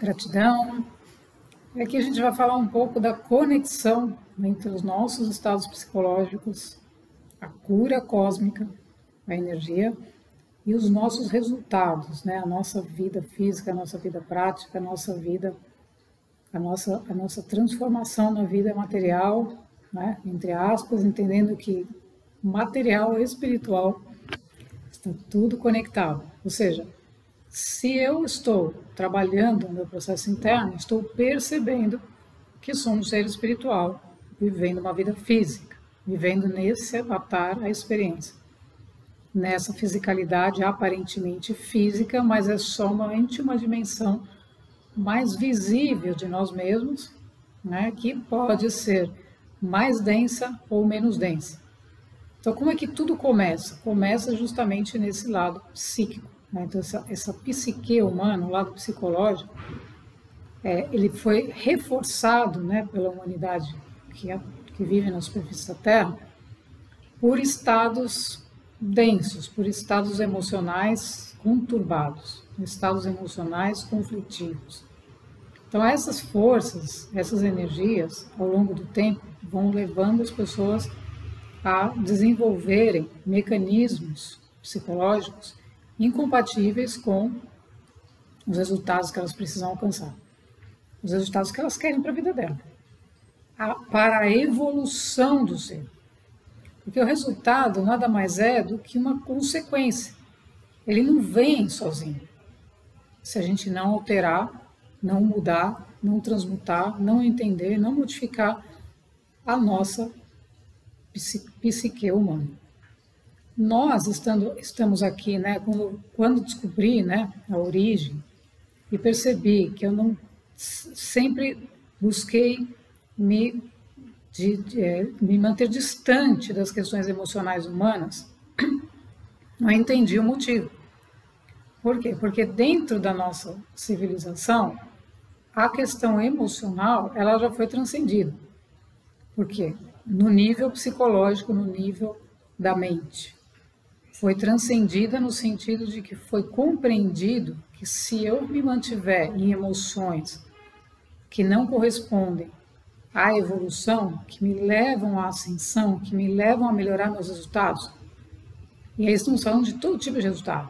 Gratidão. E aqui a gente vai falar um pouco da conexão entre os nossos estados psicológicos, a cura cósmica, a energia e os nossos resultados, né? A nossa vida física, a nossa vida prática, a nossa vida, a nossa transformação na vida material, né? Entre aspas, entendendo que material e espiritual está tudo conectado. Ou seja, se eu estou trabalhando no meu processo interno, estou percebendo que sou um ser espiritual, vivendo uma vida física, vivendo nesse avatar a experiência. Nessa fisicalidade aparentemente física, mas é somente uma dimensão mais visível de nós mesmos, né, que pode ser mais densa ou menos densa. Então, como é que tudo começa? Começa justamente nesse lado psíquico. Então, essa psique humana, o lado psicológico, ele foi reforçado, né, pela humanidade que vive na superfície da Terra, por estados densos, por estados emocionais conturbados, estados emocionais conflitivos. Então, essas forças, essas energias, ao longo do tempo, vão levando as pessoas a desenvolverem mecanismos psicológicos incompatíveis com os resultados que elas precisam alcançar, os resultados que elas querem para a vida dela, para a evolução do ser. Porque o resultado nada mais é do que uma consequência. Ele não vem sozinho. Se a gente não alterar, não mudar, não transmutar, não entender, não modificar a nossa psique humana. Nós estamos aqui, né, quando descobri, né, a origem e percebi que eu não sempre busquei me manter distante das questões emocionais humanas, não entendi o motivo. Por quê? Porque dentro da nossa civilização, a questão emocional ela já foi transcendida. Por quê? No nível psicológico, no nível da mente. Foi transcendida no sentido de que foi compreendido que se eu me mantiver em emoções que não correspondem à evolução, que me levam à ascensão, que me levam a melhorar meus resultados, e aí estamos falando de todo tipo de resultado,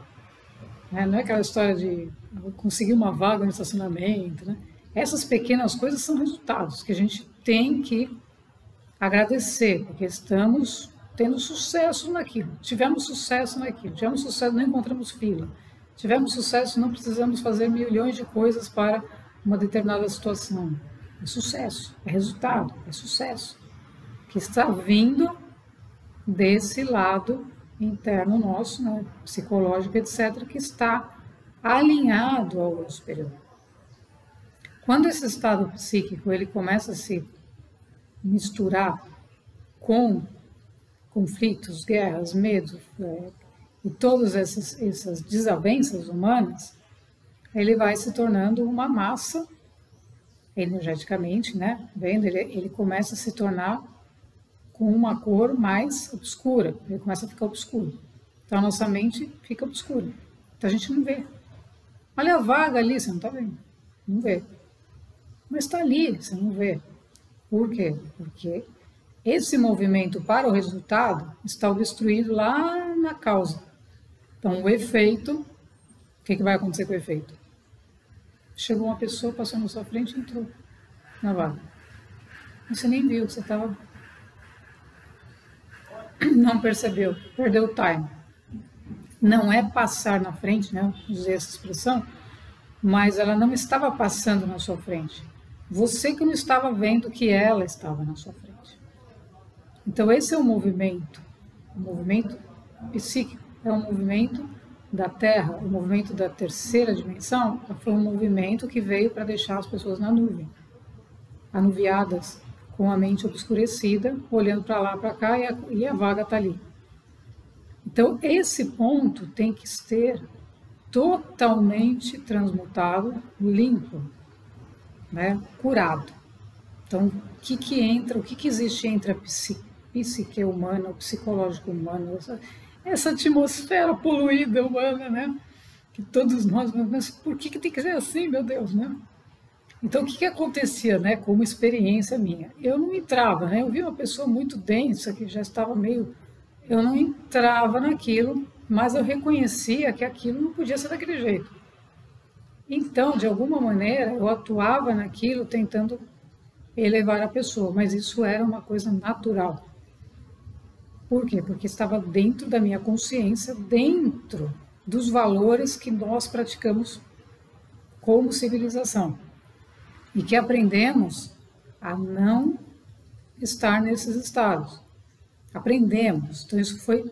né? Não é aquela história de conseguir uma vaga no estacionamento, né? Essas pequenas coisas são resultados que a gente tem que agradecer, porque estamos tendo sucesso naquilo, tivemos sucesso, não encontramos fila, tivemos sucesso, não precisamos fazer milhões de coisas para uma determinada situação. É sucesso, é resultado, é sucesso, que está vindo desse lado interno nosso, né, psicológico, etc., que está alinhado ao eu superior. Quando esse estado psíquico ele começa a se misturar com conflitos, guerras, medos e todas essas desavenças humanas, ele vai se tornando uma massa energeticamente, né? Vendo, ele começa a se tornar com uma cor mais obscura, ele começa a ficar obscuro. Então a nossa mente fica obscura. Então a gente não vê. Olha a vaga ali, você não está vendo. Não vê. Mas está ali, você não vê. Por quê? Porque esse movimento para o resultado está obstruído lá na causa. Então, o efeito, o que vai acontecer com o efeito? Chegou uma pessoa, passou na sua frente e entrou na vaga. Você nem viu, você estava... Não percebeu, perdeu o time. Não é passar na frente, né? Usei essa expressão, mas ela não estava passando na sua frente. Você que não estava vendo que ela estava na sua frente. Então, esse é o movimento psíquico, é um movimento da Terra, o movimento da terceira dimensão, foi um movimento que veio para deixar as pessoas na nuvem, anuviadas, com a mente obscurecida, olhando para lá, para cá, e a vaga está ali. Então, esse ponto tem que ser totalmente transmutado, limpo, né, curado. Então, o que existe entre a psique humana, o psicológico humano, essa atmosfera poluída humana, né? Que todos nós, mas por que tem que ser assim, meu Deus, né? Então, o que acontecia, né, como experiência minha? Eu não entrava, né? Eu vi uma pessoa muito densa, que já estava meio... Eu não entrava naquilo, mas eu reconhecia que aquilo não podia ser daquele jeito. Então, de alguma maneira, eu atuava naquilo tentando elevar a pessoa, mas isso era uma coisa natural. Por quê? Porque estava dentro da minha consciência, dentro dos valores que nós praticamos como civilização e que aprendemos a não estar nesses estados. Aprendemos. Então, isso foi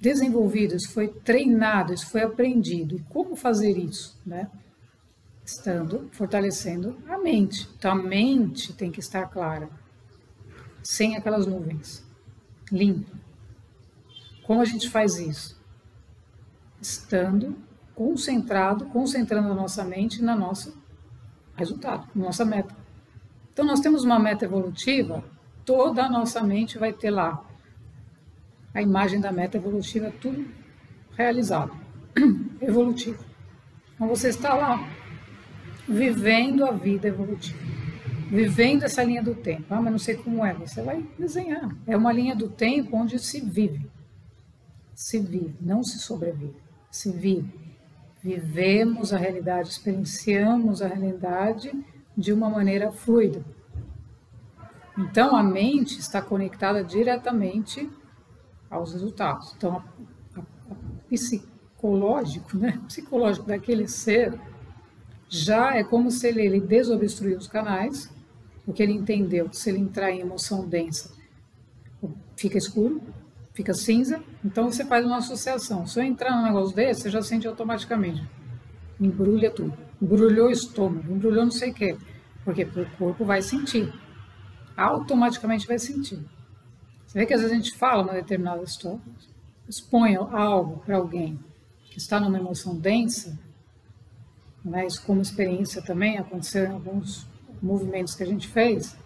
desenvolvido, isso foi treinado, isso foi aprendido. E como fazer isso, né? Estando, fortalecendo a mente. Então, a mente tem que estar clara, sem aquelas nuvens, limpa. Como a gente faz isso? Estando concentrado, concentrando a nossa mente na nosso resultado, na nossa meta. Então, nós temos uma meta evolutiva, toda a nossa mente vai ter lá a imagem da meta evolutiva, tudo realizado, evolutivo. Então, você está lá, vivendo a vida evolutiva, vivendo essa linha do tempo. Ah, mas não sei como é, você vai desenhar. É uma linha do tempo onde se vive, não se sobrevive, se vive. Vivemos a realidade, experienciamos a realidade de uma maneira fluida. Então, a mente está conectada diretamente aos resultados. Então, psicológico, né? Psicológico daquele ser já é como se ele desobstruiu os canais, porque ele entendeu que se ele entrar em emoção densa, fica escuro, fica cinza. Então, você faz uma associação. Se eu entrar num negócio desse, você já sente automaticamente. Embrulha tudo. Embrulhou o estômago, embrulhou não sei o quê. Porque o corpo vai sentir. Automaticamente vai sentir. Você vê que às vezes a gente fala uma determinada história, expõe algo para alguém que está numa emoção densa, né? Isso como experiência também aconteceu em alguns movimentos que a gente fez,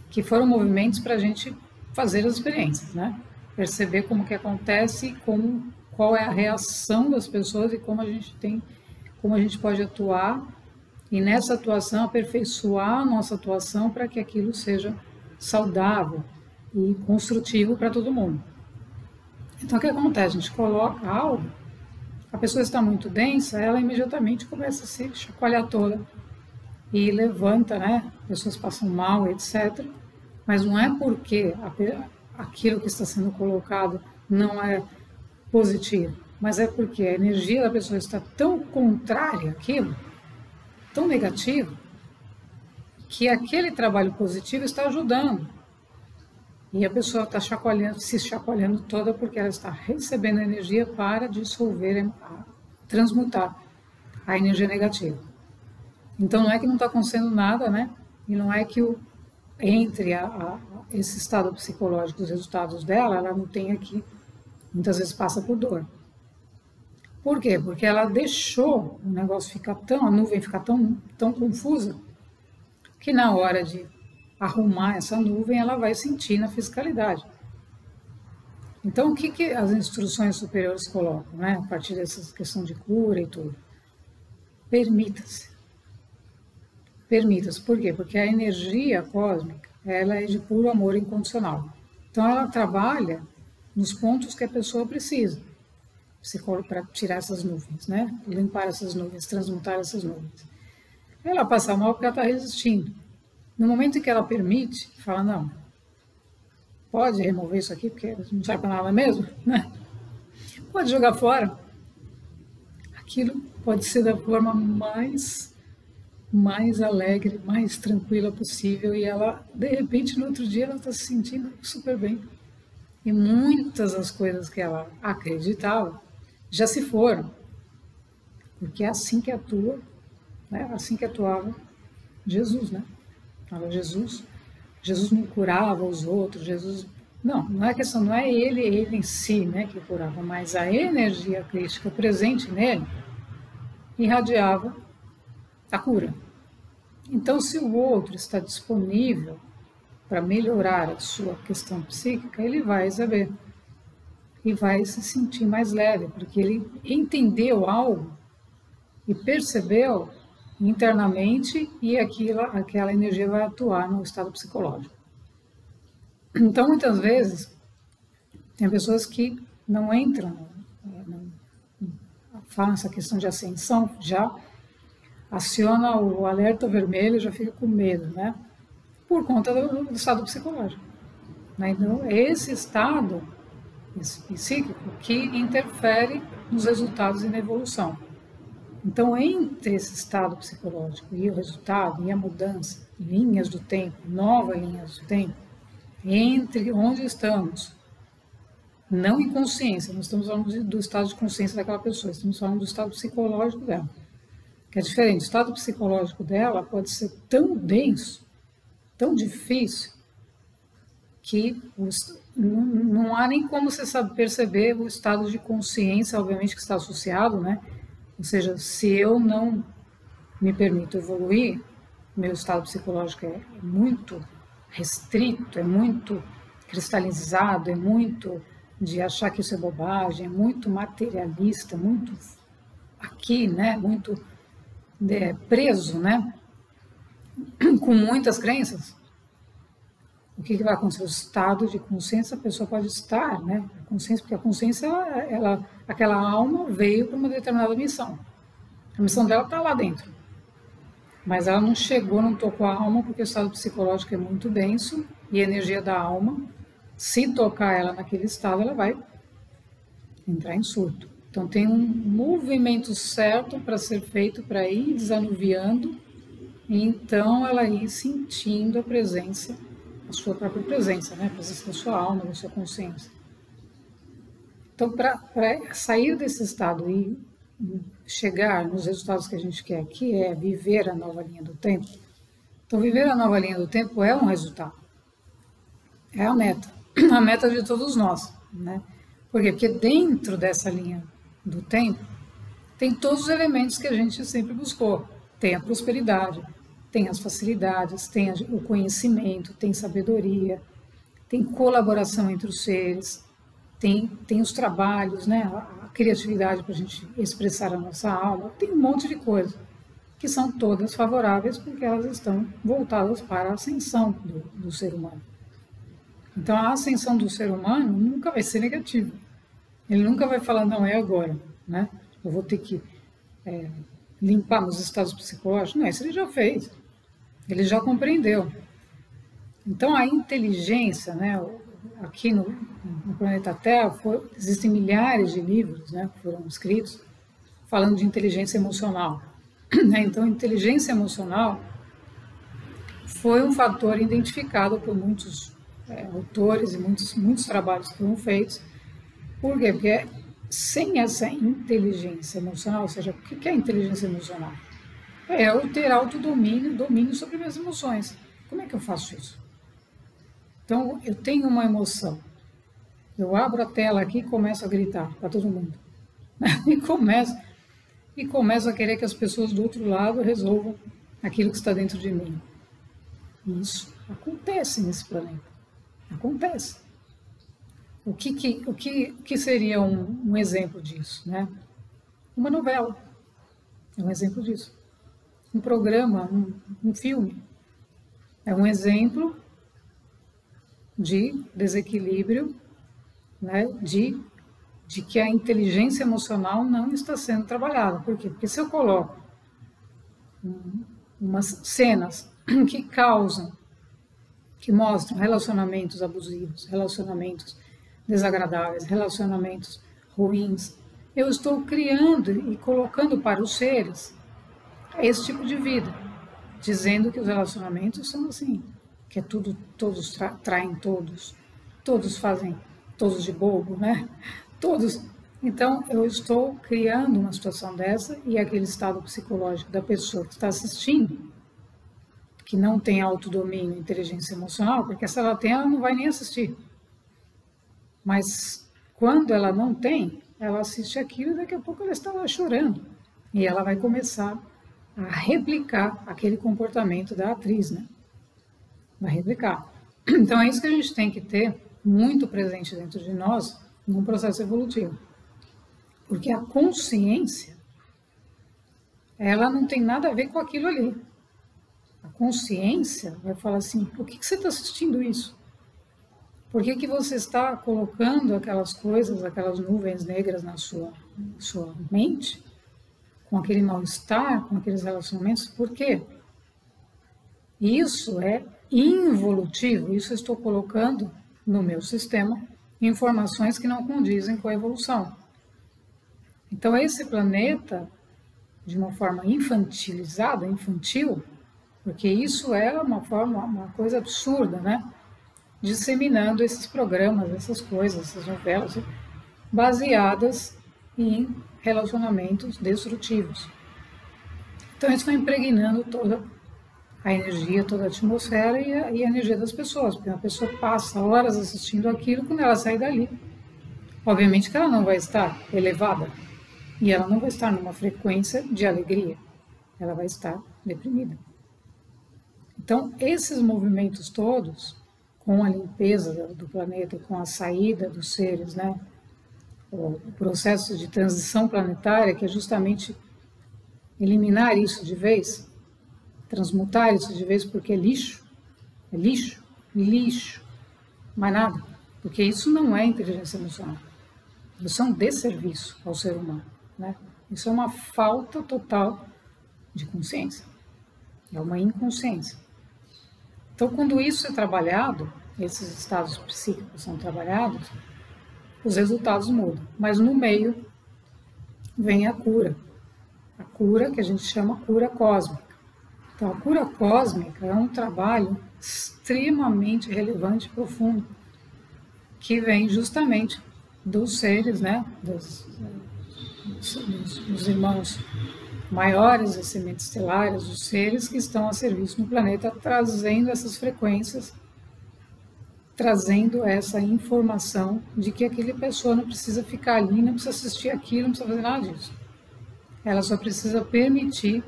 que foram movimentos para a gente fazer as experiências, né? Perceber como que acontece, qual é a reação das pessoas e como a gente pode atuar e nessa atuação aperfeiçoar a nossa atuação para que aquilo seja saudável e construtivo para todo mundo. Então, o que acontece? A gente coloca algo, a pessoa está muito densa, ela imediatamente começa a se chacoalhar toda e levanta, né? Pessoas passam mal, etc. Mas não é porque aquilo que está sendo colocado não é positivo, mas é porque a energia da pessoa está tão contrária àquilo, tão negativa, que aquele trabalho positivo está ajudando. E a pessoa está se chacoalhando toda porque ela está recebendo energia para dissolver, transmutar a energia negativa. Então não é que não está acontecendo nada, né? E não é que entre esse estado psicológico, os resultados dela, ela não tem aqui, muitas vezes passa por dor. Por quê? Porque ela deixou o negócio a nuvem ficar tão confusa, que na hora de arrumar essa nuvem, ela vai sentir na fiscalidade. Então, o que as instruções superiores colocam, né? A partir dessa questão de cura e tudo? Permita-se. Permita-se. Por quê? Porque a energia cósmica, ela é de puro amor incondicional. Então, ela trabalha nos pontos que a pessoa precisa para tirar essas nuvens, né? Limpar essas nuvens, transmutar essas nuvens. Ela passa mal porque ela está resistindo. No momento em que ela permite, fala, não, pode remover isso aqui, porque não serve para nada mesmo, né? Pode jogar fora. Aquilo pode ser da forma mais alegre, mais tranquila possível, e ela, de repente, no outro dia, ela está se sentindo super bem. E muitas das coisas que ela acreditava já se foram, porque é assim que atua, né? Assim que atuava Jesus, né? Jesus não curava os outros, não é questão, não é ele em si, né, que curava, mas a energia crística presente nele irradiava a cura. Então, se o outro está disponível para melhorar a sua questão psíquica, ele vai saber e vai se sentir mais leve, porque ele entendeu algo e percebeu internamente e aquela energia vai atuar no estado psicológico. Então, muitas vezes, tem pessoas que não entram, falam essa questão de ascensão, já aciona o alerta vermelho, já fica com medo, né? Por conta do estado psicológico. Né? Então, é esse estado psíquico que interfere nos resultados e na evolução. Então, entre esse estado psicológico e o resultado, e a mudança, linhas do tempo, novas linhas do tempo, entre onde estamos, não em consciência, não estamos falando do estado de consciência daquela pessoa, estamos falando do estado psicológico dela, que é diferente. O estado psicológico dela pode ser tão denso, tão difícil, que não há nem como você perceber o estado de consciência, obviamente, que está associado, né? Ou seja, se eu não me permito evoluir, meu estado psicológico é muito restrito, é muito cristalizado, é muito de achar que isso é bobagem, é muito materialista, muito aqui, né? Muito preso, né? Com muitas crenças. O que vai acontecer? O estado de consciência, a pessoa pode estar, né? A consciência, porque a consciência, aquela alma veio para uma determinada missão. A missão dela está lá dentro. Mas ela não chegou, não tocou a alma, porque o estado psicológico é muito denso e a energia da alma, se tocar ela naquele estado, ela vai entrar em surto. Então tem um movimento certo para ser feito para ir desanuviando e então ela ir sentindo a presença, a sua própria presença, né? A presença da sua alma, da sua consciência. Então, para sair desse estado e chegar nos resultados que a gente quer, que é viver a nova linha do tempo. Então, viver a nova linha do tempo é um resultado. É a meta de todos nós, né? Por quê? Porque dentro dessa linha do tempo tem todos os elementos que a gente sempre buscou. Tem a prosperidade, tem as facilidades, tem o conhecimento, tem sabedoria, tem colaboração entre os seres, tem os trabalhos, né? A criatividade para a gente expressar a nossa alma, tem um monte de coisa que são todas favoráveis porque elas estão voltadas para a ascensão do ser humano. Então, a ascensão do ser humano nunca vai ser negativa. Ele nunca vai falar, não, é agora, né? Eu vou ter que limpar meus estados psicológicos. Não, isso ele já fez. Ele já compreendeu. Então, a inteligência, né? Aqui no planeta Terra, existem milhares de livros, né, que foram escritos falando de inteligência emocional. Então, inteligência emocional foi um fator identificado por muitos autores e muitos trabalhos que foram feitos. Por quê? Porque sem essa inteligência emocional, ou seja, o que é inteligência emocional? É eu ter domínio sobre minhas emoções. Como é que eu faço isso? Então, eu tenho uma emoção. Eu abro a tela aqui e começo a gritar para todo mundo. E começo a querer que as pessoas do outro lado resolvam aquilo que está dentro de mim. Isso acontece nesse planeta. Acontece. O que seria um exemplo disso, né? Uma novela é um exemplo disso. Um programa, um filme é um exemplo de desequilíbrio, né? De que a inteligência emocional não está sendo trabalhada. Por quê? Porque se eu coloco umas cenas que mostram relacionamentos abusivos, relacionamentos desagradáveis, relacionamentos ruins, eu estou criando e colocando para os seres esse tipo de vida, dizendo que os relacionamentos são assim, que é tudo, todos traem todos fazem todos de bobo, né? Todos. Então, eu estou criando uma situação dessa e aquele estado psicológico da pessoa que está assistindo, que não tem autodomínio, inteligência emocional, porque se ela tem, ela não vai nem assistir. Mas quando ela não tem, ela assiste aquilo e daqui a pouco ela está lá chorando. E ela vai começar a replicar aquele comportamento da atriz, né? Vai replicar. Então é isso que a gente tem que ter muito presente dentro de nós num processo evolutivo. Porque a consciência ela não tem nada a ver com aquilo ali. A consciência vai falar assim, por que você está assistindo isso? Por que você está colocando aquelas coisas, aquelas nuvens negras na sua mente, com aquele mal-estar, com aqueles relacionamentos? Por quê? Isso é involutivo, isso eu estou colocando no meu sistema informações que não condizem com a evolução. Então, esse planeta, de uma forma infantilizada, infantil, porque isso é uma coisa absurda, né? Disseminando esses programas, essas coisas, essas novelas, baseadas em relacionamentos destrutivos. Então, isso vai impregnando toda a energia, toda a atmosfera e a energia das pessoas, porque uma pessoa passa horas assistindo aquilo, quando ela sai dali, obviamente que ela não vai estar elevada, e ela não vai estar numa frequência de alegria, ela vai estar deprimida. Então, esses movimentos todos, com a limpeza do planeta, com a saída dos seres, né, o processo de transição planetária, que é justamente eliminar isso de vez, transmutar isso de vez, porque é lixo, mais nada, porque isso não é inteligência emocional, isso é um desserviço ao ser humano, né? Isso é uma falta total de consciência, é uma inconsciência. Então, quando isso é trabalhado, esses estados psíquicos são trabalhados, os resultados mudam, mas no meio vem a cura que a gente chama cura cósmica. Então, a cura cósmica é um trabalho extremamente relevante e profundo, que vem justamente dos seres, né, dos irmãos maiores, as sementes estelares, os seres que estão a serviço no planeta, trazendo essas frequências, trazendo essa informação de que aquela pessoa não precisa ficar ali, não precisa assistir aquilo, não precisa fazer nada disso. Ela só precisa permitir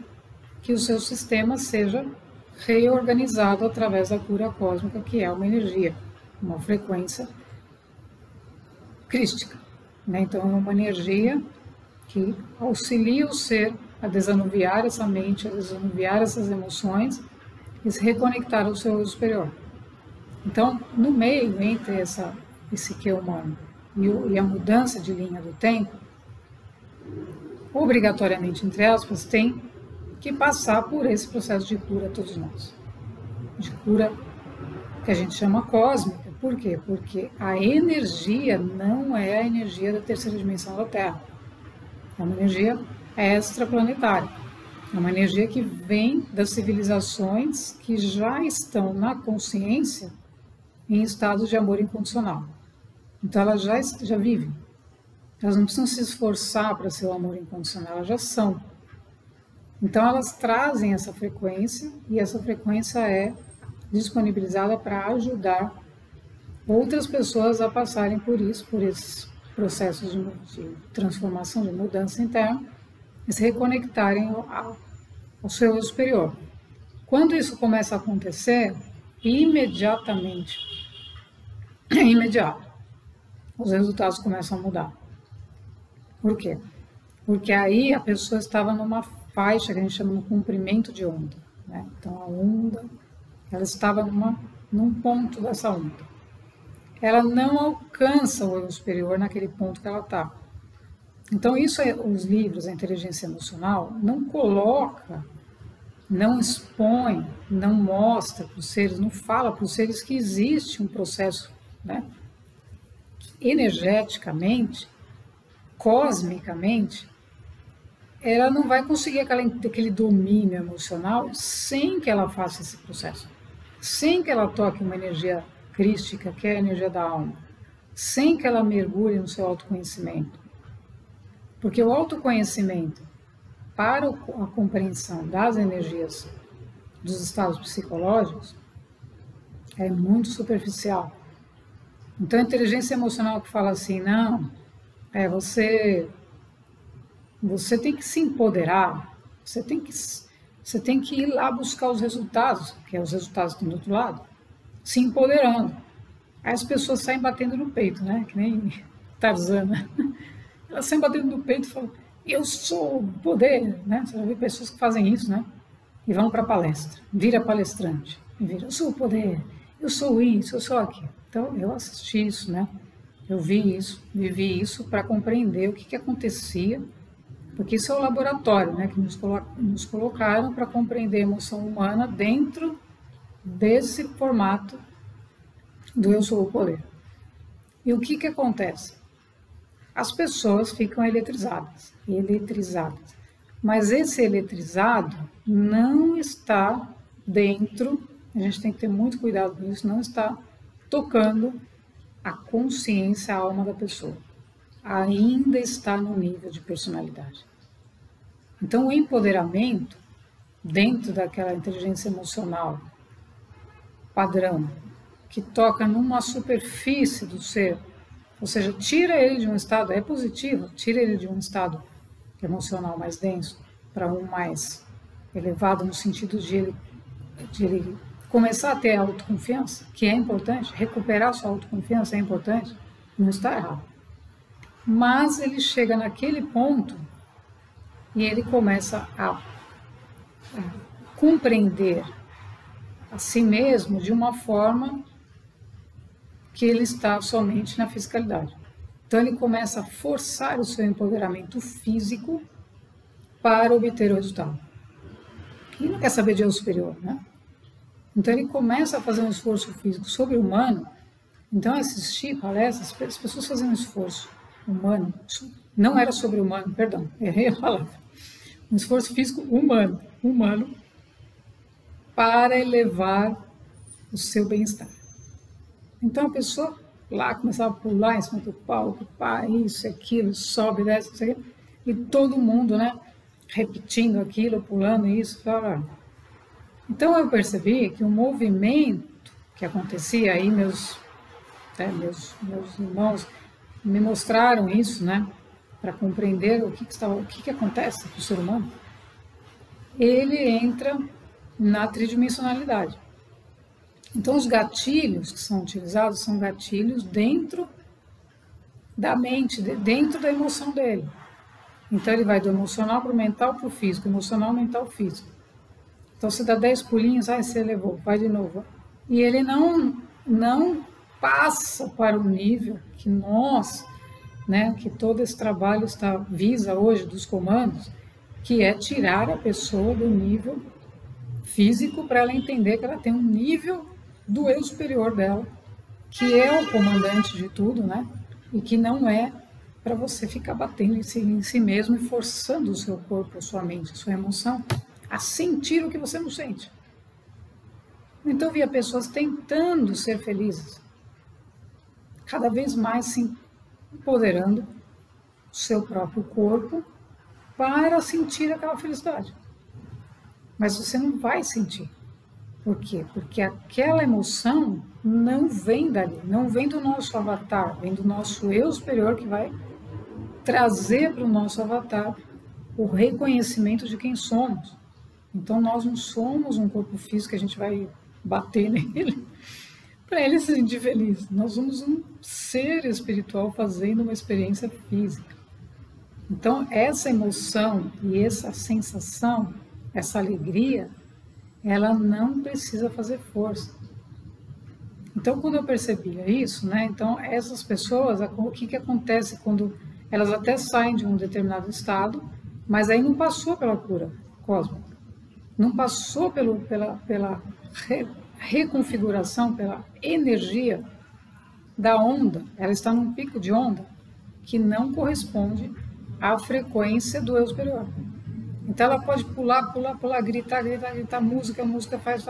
que o seu sistema seja reorganizado através da cura cósmica, que é uma energia, uma frequência crística, né? Então, é uma energia que auxilia o ser a desanuviar essa mente, a desanuviar essas emoções e se reconectar ao seu eu superior. Então, no meio entre esse que é humano e a mudança de linha do tempo, obrigatoriamente, entre aspas, tem que passar por esse processo de cura todos nós. De cura que a gente chama cósmica. Por quê? Porque a energia não é a energia da terceira dimensão da Terra. É uma energia extraplanetária. É uma energia que vem das civilizações que já estão na consciência em estados de amor incondicional. Então, elas já vivem. Elas não precisam se esforçar para ser o amor incondicional, elas já são. Então, elas trazem essa frequência e essa frequência é disponibilizada para ajudar outras pessoas a passarem por isso, por esses processos de transformação, de mudança interna, e se reconectarem ao seu eu superior. Quando isso começa a acontecer, imediatamente, é imediato, os resultados começam a mudar. Por quê? Porque aí a pessoa estava numa faixa que a gente chama de comprimento de onda, né? Então a onda, ela estava num ponto dessa onda. Ela não alcança o eu superior naquele ponto que ela está. Então isso, os livros, a inteligência emocional, não coloca, não expõe, não mostra para os seres, não fala para os seres que existe um processo, né, energeticamente, cosmicamente, ela não vai conseguir aquele domínio emocional sem que ela faça esse processo, sem que ela toque uma energia crística, que é a energia da alma, sem que ela mergulhe no seu autoconhecimento. Porque o autoconhecimento, para a compreensão das energias dos estados psicológicos, é muito superficial. Então, a inteligência emocional que fala assim, não, você tem que se empoderar, você tem que ir lá buscar os resultados, que os resultados estão do outro lado, se empoderando. Aí as pessoas saem batendo no peito, né? Que nem Tarzana. Elas saem batendo no peito e falam, eu sou o poder, né? Você já vê pessoas que fazem isso, né? E vão para a palestra, vira palestrante, e vira, eu sou o poder, eu sou isso, eu sou aquilo. Então, eu assisti isso, né? Eu vi isso, vivi isso para compreender o que acontecia, porque isso é o laboratório, né? Que nos colocaram para compreender a emoção humana dentro desse formato do eu sou o poder. E o que acontece? As pessoas ficam eletrizadas. Mas esse eletrizado não está dentro, a gente tem que ter muito cuidado com isso, não está tocando a consciência, a alma da pessoa. Ainda está no nível de personalidade. Então, o empoderamento, dentro daquela inteligência emocional padrão, que toca numa superfície do ser, ou seja, tira ele de um estado, é positivo, tira ele de um estado emocional mais denso para um mais elevado, no sentido de ele começar a ter autoconfiança, que é importante, recuperar sua autoconfiança é importante, não está errado. Mas ele chega naquele ponto e ele começa a compreender a si mesmo de uma forma que ele está somente na fisicalidade. Então ele começa a forçar o seu empoderamento físico para obter o resultado. E não quer saber de eu superior, né? Então ele começa a fazer um esforço físico sobre-humano. Então assistir palestras, as pessoas faziam um esforço humano, não era sobre-humano, perdão, errei a palavra. Um esforço físico humano, para elevar o seu bem-estar. Então a pessoa lá começava a pular em cima do palco, pá, isso, aquilo, sobe, desce, isso aqui, e todo mundo, né, repetindo aquilo, pulando isso, fala. Então eu percebi que o movimento que acontecia aí, meus irmãos me mostraram isso, né, para compreender o que acontece com o ser humano. Ele entra na tridimensionalidade. Então, os gatilhos que são utilizados são gatilhos dentro da mente, dentro da emoção dele. Então, ele vai do emocional para o mental para o físico, emocional, mental, físico. Então, você dá 10 pulinhos, você levou, vai de novo. E ele não passa para o nível que nós, né, que todo esse trabalho visa hoje dos comandos, que é tirar a pessoa do nível físico para ela entender que ela tem um nível do eu superior dela, que é o comandante de tudo, né? E que não é para você ficar batendo em si mesmo e forçando o seu corpo, a sua mente, a sua emoção a sentir o que você não sente. Então, via pessoas tentando ser felizes, cada vez mais se empoderando o seu próprio corpo para sentir aquela felicidade. Mas você não vai sentir. Por quê? Porque aquela emoção não vem dali, não vem do nosso avatar, vem do nosso eu superior que vai trazer para o nosso avatar o reconhecimento de quem somos. Então nós não somos um corpo físico que a gente vai bater nele para ele se sentir feliz. Nós somos um ser espiritual fazendo uma experiência física. Então essa emoção e essa sensação, essa alegria, ela não precisa fazer força. Então, quando eu percebia isso, né, então essas pessoas, o que acontece quando elas até saem de um determinado estado, mas aí não passou pela cura cósmica, não passou pela reconfiguração, pela energia da onda, ela está num pico de onda que não corresponde à frequência do eu superior. Então ela pode pular, gritar, música faz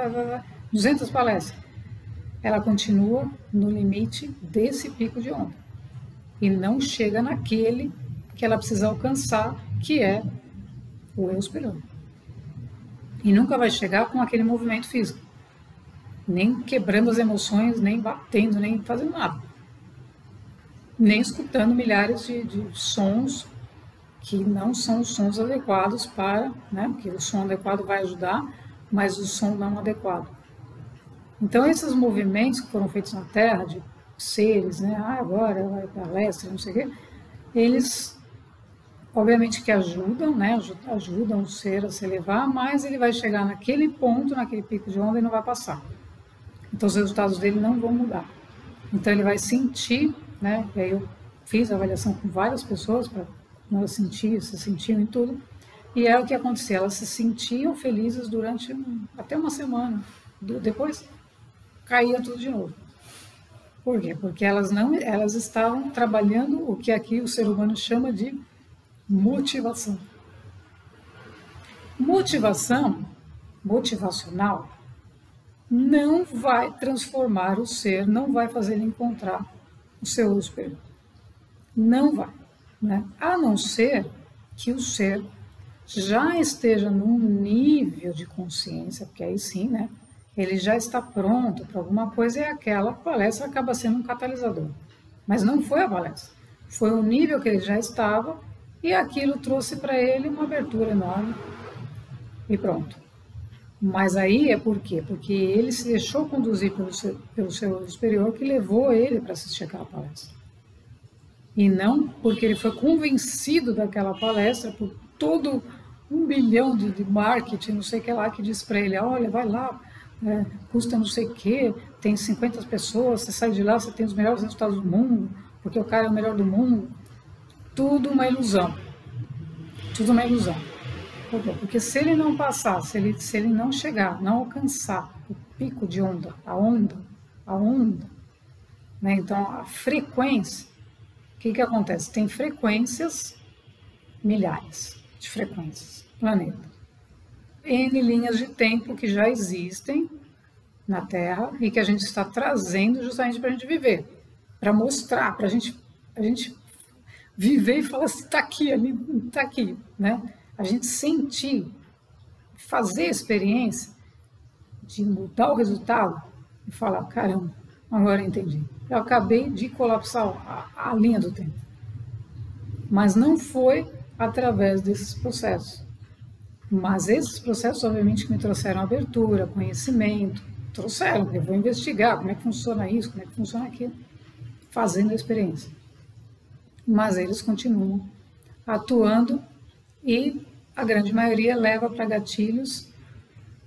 200 palestras. Ela continua no limite desse pico de onda. E não chega naquele que ela precisa alcançar, que é o eu superior. E nunca vai chegar com aquele movimento físico. Nem quebrando as emoções, nem batendo, nem fazendo nada. Nem escutando milhares de sons que não são os sons adequados para, né, porque o som adequado vai ajudar, mas o som não adequado. Então, esses movimentos que foram feitos na Terra, de seres, né, agora vai palestra, não sei o quê, eles obviamente que ajudam, né? Ajudam o ser a se elevar, mas ele vai chegar naquele ponto, naquele pico de onda e não vai passar. Então os resultados dele não vão mudar. Então ele vai sentir, né? E aí eu fiz a avaliação com várias pessoas para elas se sentiam em tudo. E é o que acontecia, elas se sentiam felizes durante até uma semana. Depois caía tudo de novo. Por quê? Porque elas estavam trabalhando o que aqui o ser humano chama de motivação. Motivacional, não vai transformar o ser, não vai fazer ele encontrar o seu eu superior. Não vai, né? A não ser que o ser já esteja num nível de consciência, porque aí sim, né? Ele já está pronto para alguma coisa e aquela palestra acaba sendo um catalisador. Mas não foi a palestra, foi o nível que ele já estava e aquilo trouxe para ele uma abertura enorme e pronto. Mas aí é por quê? Porque ele se deixou conduzir pelo seu superior que levou ele para assistir aquela palestra. E não porque ele foi convencido daquela palestra por todo 1 bilhão de marketing, não sei o que lá, que diz para ele, olha, vai lá, custa não sei o que, tem 50 pessoas, você sai de lá, você tem os melhores resultados do mundo, porque o cara é o melhor do mundo. Tudo uma ilusão. Tudo uma ilusão. Por quê? Porque se ele não passar, se ele não chegar, não alcançar o pico de onda, a onda, né? Então a frequência, o que acontece? Tem frequências, milhares de frequências, planeta. N linhas de tempo que já existem na Terra e que a gente está trazendo justamente para a gente viver, para mostrar, para a gente viver e falar assim, está aqui, ali, está aqui, né? A gente sentir, fazer a experiência de mudar o resultado e falar, caramba, agora eu entendi. Eu acabei de colapsar a linha do tempo. Mas não foi através desses processos. Mas esses processos, obviamente, que me trouxeram abertura, conhecimento, trouxeram, porque eu vou investigar como é que funciona isso, como é que funciona aquilo, fazendo a experiência. Mas eles continuam atuando e a grande maioria leva para gatilhos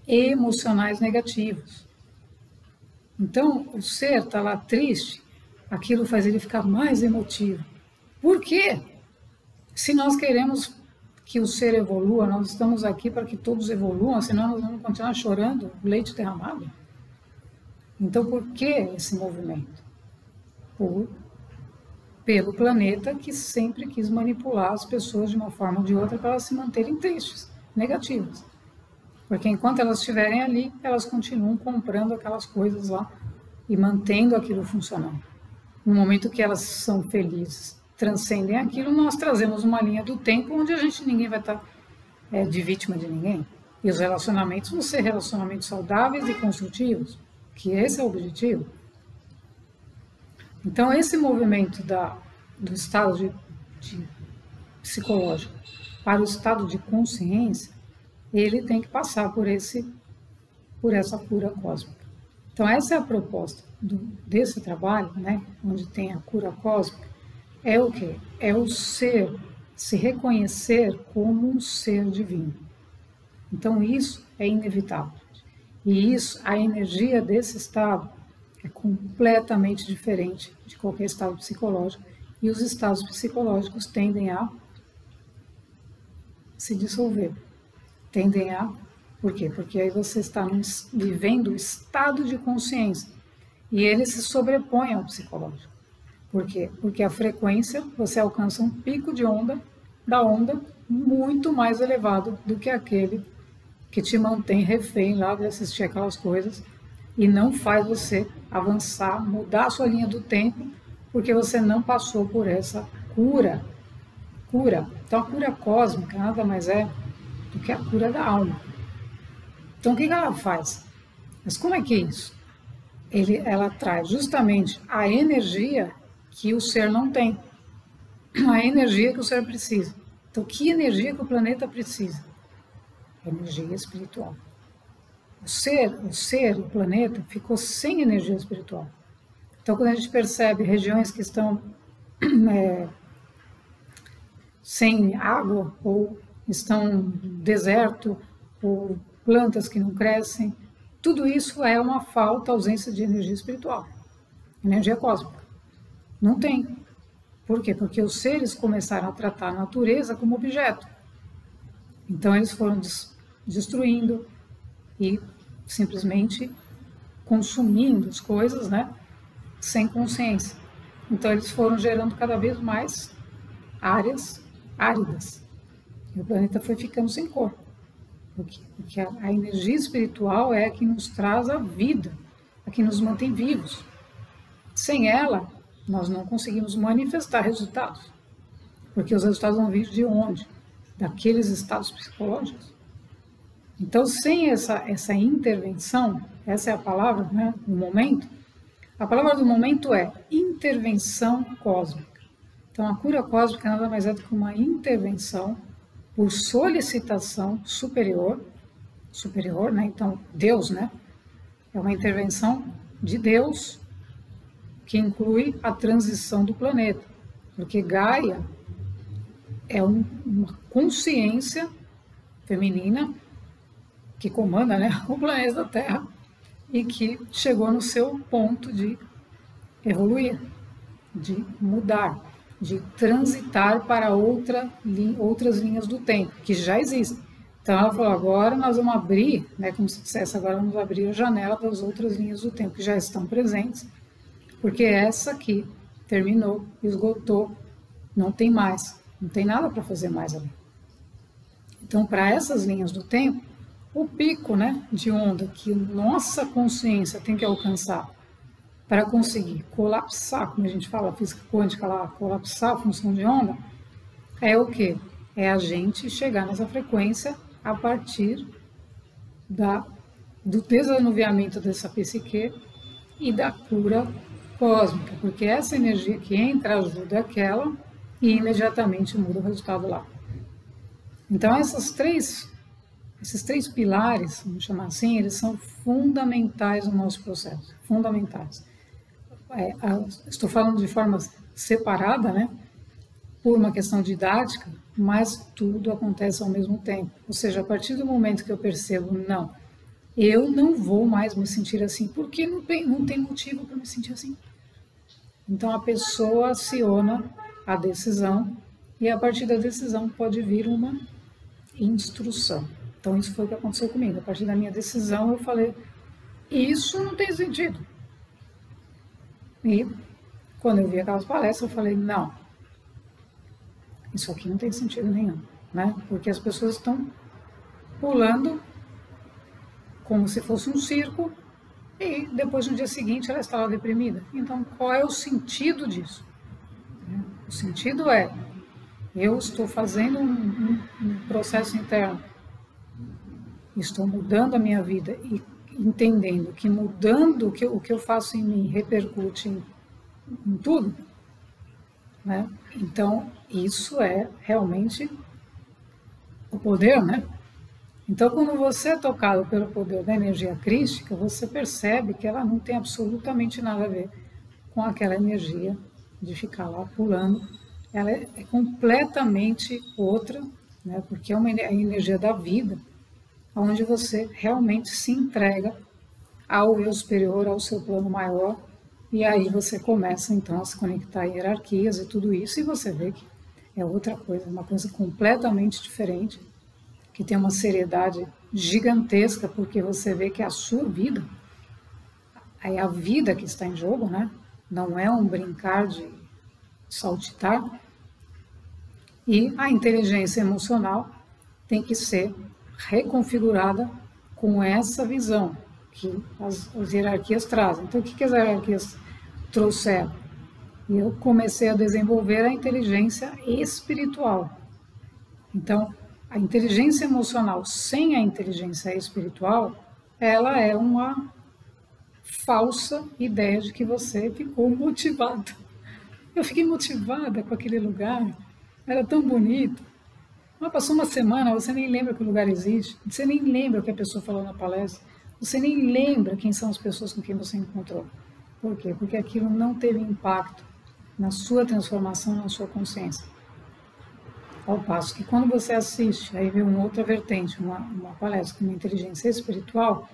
emocionais negativos. Então, o ser está lá triste, aquilo faz ele ficar mais emotivo. Por quê? Se nós queremos que o ser evolua, nós estamos aqui para que todos evoluam, senão nós vamos continuar chorando leite derramado. Então, por que esse movimento? Pelo planeta que sempre quis manipular as pessoas de uma forma ou de outra para elas se manterem tristes, negativas. Porque enquanto elas estiverem ali, elas continuam comprando aquelas coisas lá e mantendo aquilo funcionando. No momento que elas são felizes, transcendem aquilo, nós trazemos uma linha do tempo onde ninguém vai estar de vítima de ninguém. E os relacionamentos vão ser relacionamentos saudáveis e construtivos, que esse é o objetivo. Então, esse movimento do estado de psicológico para o estado de consciência, ele tem que passar por essa cura cósmica. Então, essa é a proposta desse trabalho, né, onde tem a cura cósmica, é o quê? É o ser se reconhecer como um ser divino. Então, isso é inevitável. E isso, a energia desse estado é completamente diferente de qualquer estado psicológico. E os estados psicológicos tendem a se dissolver. Por quê? Porque aí você está vivendo o estado de consciência. E ele se sobrepõe ao psicológico. Por quê? Porque a frequência, você alcança um pico de onda, da onda, muito mais elevado do que aquele que te mantém refém lá de assistir aquelas coisas e não faz você avançar, mudar a sua linha do tempo, porque você não passou por essa cura. Então a cura cósmica nada mais é do que a cura da alma. Então o que ela faz? Mas como é que é isso? Ela traz justamente a energia que o ser não tem, a energia que o ser precisa. Então que energia que o planeta precisa? Energia espiritual. O planeta, ficou sem energia espiritual. Então, quando a gente percebe regiões que estão sem água, ou estão no deserto, ou plantas que não crescem. Tudo isso é uma falta, ausência de energia espiritual, energia cósmica. Não tem. Por quê? Porque os seres começaram a tratar a natureza como objeto. Então eles foram destruindo e simplesmente consumindo as coisas, né, sem consciência. Então eles foram gerando cada vez mais áreas áridas. E o planeta foi ficando sem cor. Porque a energia espiritual é a que nos traz a vida, a que nos mantém vivos. Sem ela, nós não conseguimos manifestar resultados. Porque os resultados vão vir de onde? Daqueles estados psicológicos. Então, sem essa intervenção, essa é a palavra, né, do momento, a palavra do momento é intervenção cósmica. Então, a cura cósmica nada mais é do que uma intervenção por solicitação superior, né? Então, Deus, né? É uma intervenção de Deus que inclui a transição do planeta, porque Gaia é uma consciência feminina que comanda, né, o planeta Terra e que chegou no seu ponto de evoluir, de mudar, de transitar para outras linhas do tempo, que já existem. Então ela falou, agora nós vamos abrir, né, como se dissesse, agora vamos abrir a janela das outras linhas do tempo, que já estão presentes, porque essa aqui terminou, esgotou, não tem mais, não tem nada para fazer mais ali. Então, para essas linhas do tempo, o pico, né, de onda que nossa consciência tem que alcançar para conseguir colapsar, como a gente fala, a física quântica lá, colapsar a função de onda, é o quê? É a gente chegar nessa frequência a partir do desanuviamento dessa psique e da cura cósmica, porque essa energia que entra ajuda aquela e imediatamente muda o resultado lá. Então esses três pilares, vamos chamar assim, eles são fundamentais no nosso processo, fundamentais. Estou falando de forma separada, né, por uma questão didática, mas tudo acontece ao mesmo tempo. Ou seja, a partir do momento que eu percebo, não, eu não vou mais me sentir assim, porque não tem motivo para me sentir assim. Então a pessoa aciona a decisão e a partir da decisão pode vir uma instrução. Então isso foi o que aconteceu comigo. A partir da minha decisão eu falei, isso não tem sentido. E quando eu vi aquelas palestras eu falei, não, isso aqui não tem sentido nenhum, né? Porque as pessoas estão pulando como se fosse um circo e depois no dia seguinte ela está lá deprimida. Então qual é o sentido disso? O sentido é, eu estou fazendo um processo interno, estou mudando a minha vida e entendendo que mudando o que eu faço em mim repercute em tudo, né? Então isso é realmente o poder, né? Então quando você é tocado pelo poder da energia crística, você percebe que ela não tem absolutamente nada a ver com aquela energia de ficar lá pulando. Ela é completamente outra, né? Porque é a energia da vida, onde você realmente se entrega ao eu superior, ao seu plano maior, e aí você começa então a se conectar a hierarquias e tudo isso, e você vê que é outra coisa, uma coisa completamente diferente, que tem uma seriedade gigantesca, porque você vê que é a sua vida, é a vida que está em jogo, né? Não é um brincar de saltitar, e a inteligência emocional tem que ser reconfigurada com essa visão que as hierarquias trazem. Então, o que as hierarquias trouxeram? E eu comecei a desenvolver a inteligência espiritual. Então, a inteligência emocional sem a inteligência espiritual, ela é uma falsa ideia de que você ficou motivado. Eu fiquei motivada com aquele lugar, era tão bonito. Mas passou uma semana, você nem lembra que o lugar existe, você nem lembra o que a pessoa falou na palestra, você nem lembra quem são as pessoas com quem você encontrou. Por quê? Porque aquilo não teve impacto na sua transformação, na sua consciência. Ao passo que quando você assiste, aí vê uma outra vertente, uma palestra com uma inteligência espiritual,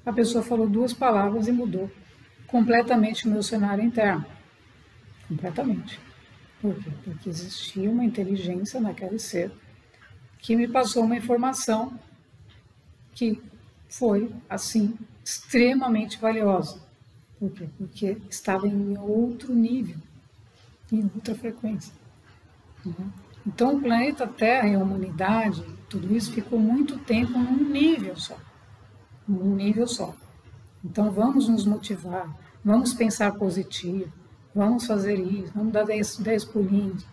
a pessoa falou 2 palavras e mudou completamente o meu cenário interno. Completamente. Por quê? Porque existia uma inteligência naquele ser que me passou uma informação que foi, assim, extremamente valiosa. Por quê? Porque estava em outro nível, em outra frequência. Então, o planeta Terra e a humanidade, tudo isso ficou muito tempo num nível só. Num nível só. Então, vamos nos motivar, vamos pensar positivo, vamos fazer isso, vamos dar 10 pulinhos.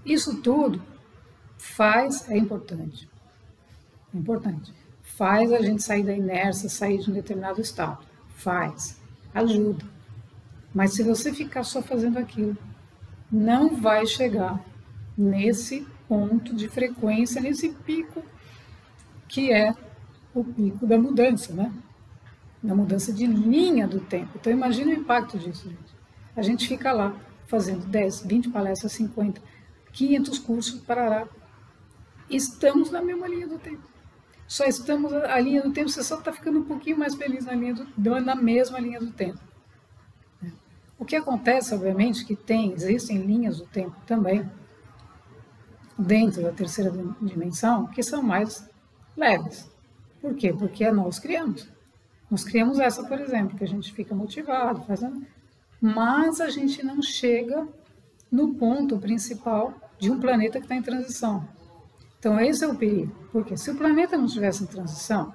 Isso tudo é importante. É importante. Faz a gente sair da inércia, sair de um determinado estado. Faz. Ajuda. Mas se você ficar só fazendo aquilo, não vai chegar nesse ponto de frequência, nesse pico, que é o pico da mudança, né? Da mudança de linha do tempo. Então, imagina o impacto disso, gente. A gente fica lá, fazendo 10, 20 palestras, 50, 500 cursos, parará. Estamos na mesma linha do tempo. Só estamos a linha do tempo, você só está ficando um pouquinho mais feliz na mesma linha do tempo. O que acontece, obviamente, que existem linhas do tempo também, dentro da terceira dimensão, que são mais leves. Por quê? Porque nós criamos. Nós criamos essa, por exemplo, que a gente fica motivado, mas a gente não chega no ponto principal de um planeta que está em transição. Então, esse é o perigo. Porque se o planeta não estivesse em transição,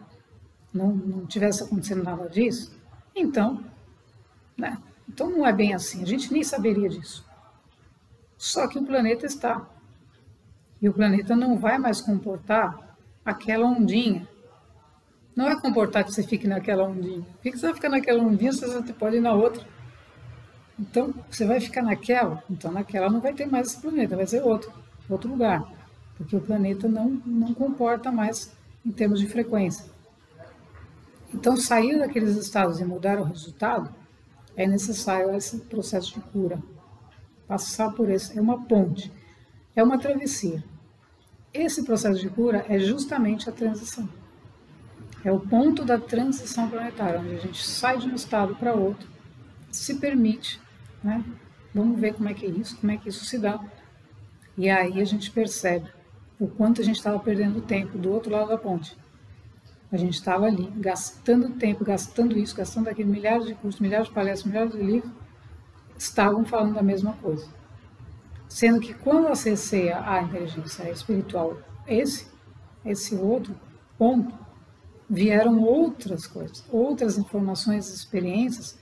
não tivesse acontecendo nada disso, então não é bem assim. A gente nem saberia disso. Só que o planeta está. E o planeta não vai mais comportar aquela ondinha. Não vai comportar que você fique naquela ondinha. Por que você vai ficar naquela ondinha se você pode ir na outra? Então, você vai ficar naquela, então naquela não vai ter mais esse planeta, vai ser outro lugar. Porque o planeta não comporta mais em termos de frequência. Então, sair daqueles estados e mudar o resultado, é necessário esse processo de cura. Passar por esse, é uma ponte, é uma travessia. Esse processo de cura é justamente a transição. É o ponto da transição planetária, onde a gente sai de um estado para outro, se permite, né? Vamos ver como é que isso se dá. E aí a gente percebe o quanto a gente estava perdendo tempo do outro lado da ponte. A gente estava ali, gastando tempo, gastando isso, gastando aquilo, milhares de cursos, milhares de palestras, milhares de livros, estavam falando da mesma coisa. Sendo que quando acessei a inteligência espiritual, esse outro ponto, vieram outras coisas, outras informações e experiências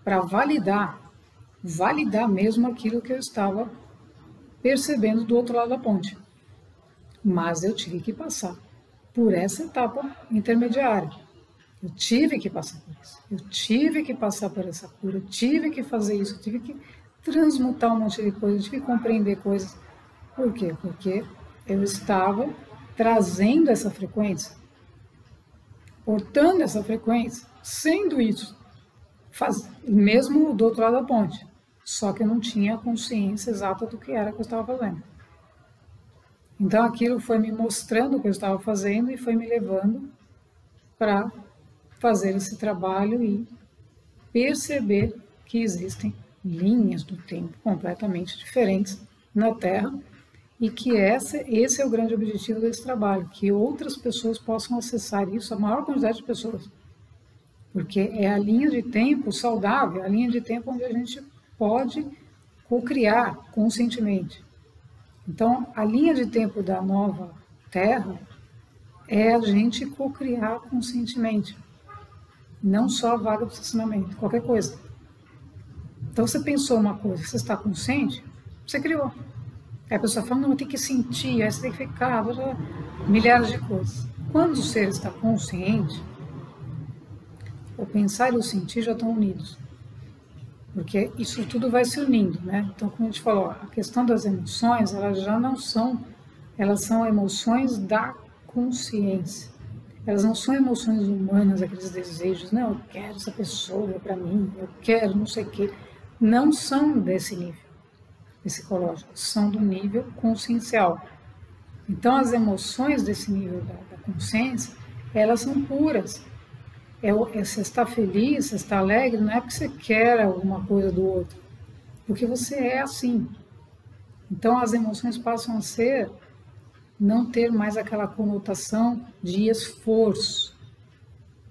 para validar mesmo aquilo que eu estava percebendo do outro lado da ponte. Mas eu tive que passar por essa etapa intermediária. Eu tive que passar por isso. Eu tive que passar por essa cura. Eu tive que fazer isso. Eu tive que transmutar um monte de coisas. Eu tive que compreender coisas. Por quê? Porque eu estava trazendo essa frequência, portando essa frequência, sendo isso, mesmo do outro lado da ponte. Só que eu não tinha a consciência exata do que era que eu estava fazendo. Então aquilo foi me mostrando o que eu estava fazendo e foi me levando para fazer esse trabalho e perceber que existem linhas do tempo completamente diferentes na Terra e que esse é o grande objetivo desse trabalho, que outras pessoas possam acessar isso, a maior quantidade de pessoas. Porque é a linha de tempo saudável, a linha de tempo onde a gente pode co-criar conscientemente. Então, a linha de tempo da nova Terra é a gente co-criar conscientemente, não só a vaga do estacionamento, qualquer coisa. Então, você pensou uma coisa, você está consciente, você criou. Aí a pessoa fala, não, tem que sentir, aí você tem que ficar, milhares de coisas. Quando o ser está consciente, o pensar e o sentir já estão unidos. Porque isso tudo vai se unindo, né? Então, como a gente falou, a questão das emoções, elas já não são, elas são emoções da consciência. Elas não são emoções humanas, aqueles desejos, não, eu quero essa pessoa para mim, eu quero não sei o quê. Não são desse nível. psicológicos são do nível consciencial. Então, as emoções desse nível da consciência, elas são puras. Você está feliz, você está alegre, não é porque você quer alguma coisa do outro, porque você é assim. Então, as emoções passam a ser, não ter mais aquela conotação de esforço,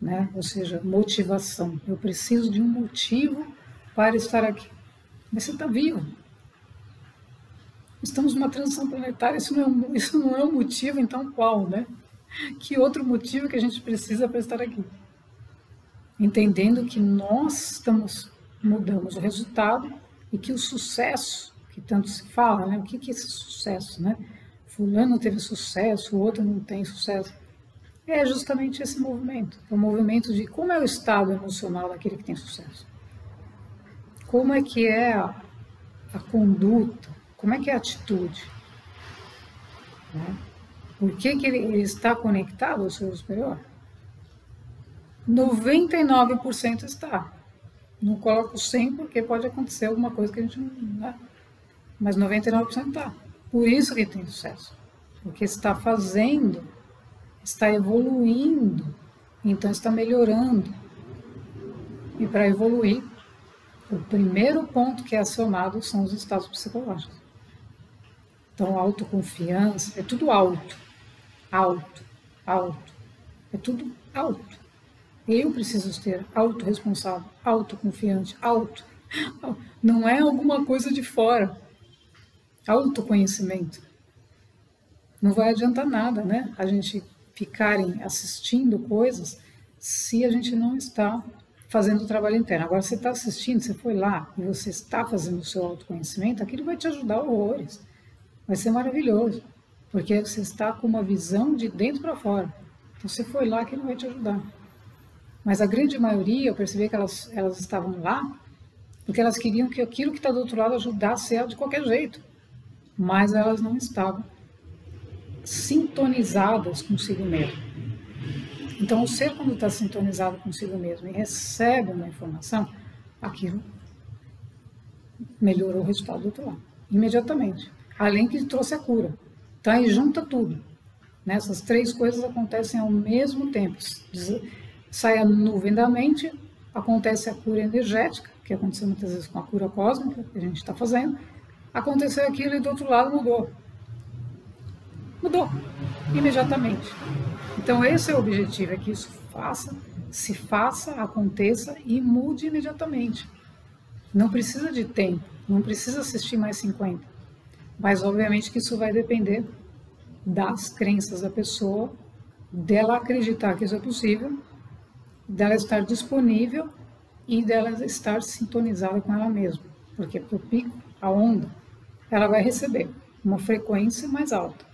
né? Ou seja, motivação. Eu preciso de um motivo para estar aqui. Mas você está vivo. Estamos numa transição planetária, isso não é um motivo, então qual, né? Que outro motivo que a gente precisa para estar aqui? Entendendo que nós mudamos o resultado e que o sucesso, que tanto se fala, né? O que é esse sucesso, né? Fulano teve sucesso, o outro não tem sucesso. É justamente esse movimento. É o movimento de como é o estado emocional daquele que tem sucesso. Como é que é a conduta, como é que é a atitude. Né? Por que ele está conectado ao seu superior? 99% está. Não coloco 100% porque pode acontecer alguma coisa que a gente não... Né? Mas 99% está. Por isso que tem sucesso. Porque está fazendo, está evoluindo, então está melhorando. E para evoluir, o primeiro ponto que é acionado são os estados psicológicos. Então, autoconfiança, é tudo alto. É tudo alto. Eu preciso ser autorresponsável, autoconfiante, alto. Não é alguma coisa de fora. Autoconhecimento. Não vai adiantar nada, né? A gente ficarem assistindo coisas se a gente não está fazendo o trabalho interno. Agora, você está assistindo, você foi lá e você está fazendo o seu autoconhecimento, aquilo vai te ajudar horrores. Vai ser maravilhoso, porque você está com uma visão de dentro para fora. Então, você foi lá, aquilo vai te ajudar. Mas a grande maioria, eu percebi que elas estavam lá porque elas queriam que aquilo que está do outro lado ajudasse ela de qualquer jeito. Mas elas não estavam sintonizadas consigo mesmo. Então, o ser, quando está sintonizado consigo mesmo e recebe uma informação, aquilo melhorou o resultado do outro lado, imediatamente. Além que trouxe a cura. Então, aí junta tudo. Né? Essas três coisas acontecem ao mesmo tempo. Sai a nuvem da mente, acontece a cura energética, que aconteceu muitas vezes com a cura cósmica, que a gente está fazendo. Aconteceu aquilo e do outro lado mudou. Mudou, imediatamente. Então, esse é o objetivo, é que isso se faça, aconteça e mude imediatamente. Não precisa de tempo, não precisa assistir mais 50. Mas, obviamente, que isso vai depender das crenças da pessoa, dela acreditar que isso é possível, dela estar disponível e dela estar sintonizada com ela mesma. Porque para o pico, a onda, ela vai receber uma frequência mais alta.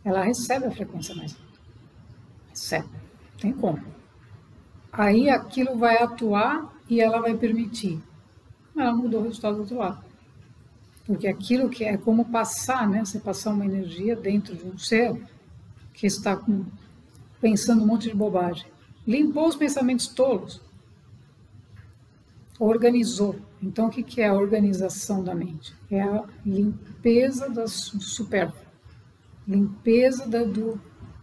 Ela recebe a frequência mais alta. Recebe. Tem como. Aí aquilo vai atuar e ela vai permitir. Ela mudou o resultado do outro lado. Porque aquilo que é como passar, né? Você passar uma energia dentro de um ser que está pensando um monte de bobagem. Limpou os pensamentos tolos. Organizou. Então, o que é a organização da mente? É a limpeza do supérfluo. Limpeza da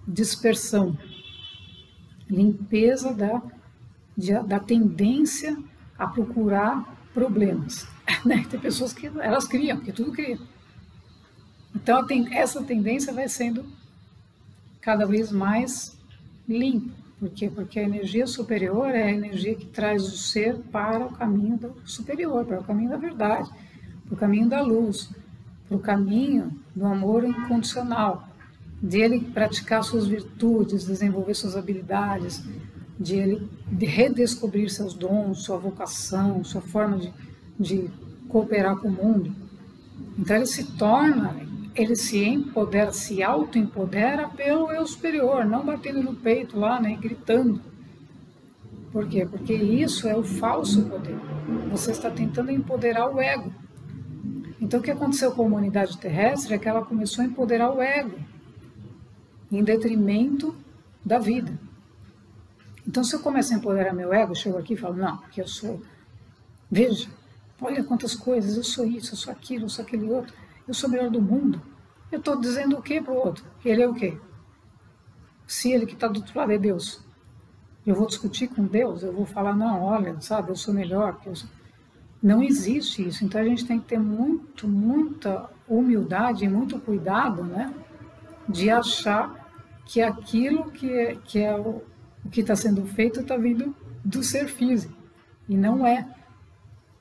dispersão. Limpeza da tendência a procurar problemas. Né? Tem pessoas que elas criam, porque tudo cria. Então, essa tendência vai sendo cada vez mais limpa. Por quê? Porque a energia superior é a energia que traz o ser para o caminho do superior, para o caminho da verdade, para o caminho da luz, para o caminho do amor incondicional, de ele praticar suas virtudes, desenvolver suas habilidades, de ele redescobrir seus dons, sua vocação, sua forma de cooperar com o mundo. Então ele se empodera, se auto-empodera pelo eu superior, não batendo no peito lá, né, gritando. Por quê? Porque isso é o falso poder. Você está tentando empoderar o ego. Então o que aconteceu com a humanidade terrestre é que ela começou a empoderar o ego, em detrimento da vida. Então se eu começo a empoderar meu ego, eu chego aqui e falo, não, que eu sou... Veja, Olha quantas coisas, eu sou isso, eu sou aquilo, eu sou aquele outro, eu sou o melhor do mundo. Eu estou dizendo o que para o outro? Ele é o quê? Se ele que está do outro lado é Deus, eu vou discutir com Deus, eu vou falar, não, olha, sabe, eu sou melhor. Não existe isso. Então a gente tem que ter muita humildade e muito cuidado, né, de achar que aquilo que é o que está sendo feito está vindo do ser físico. E não é.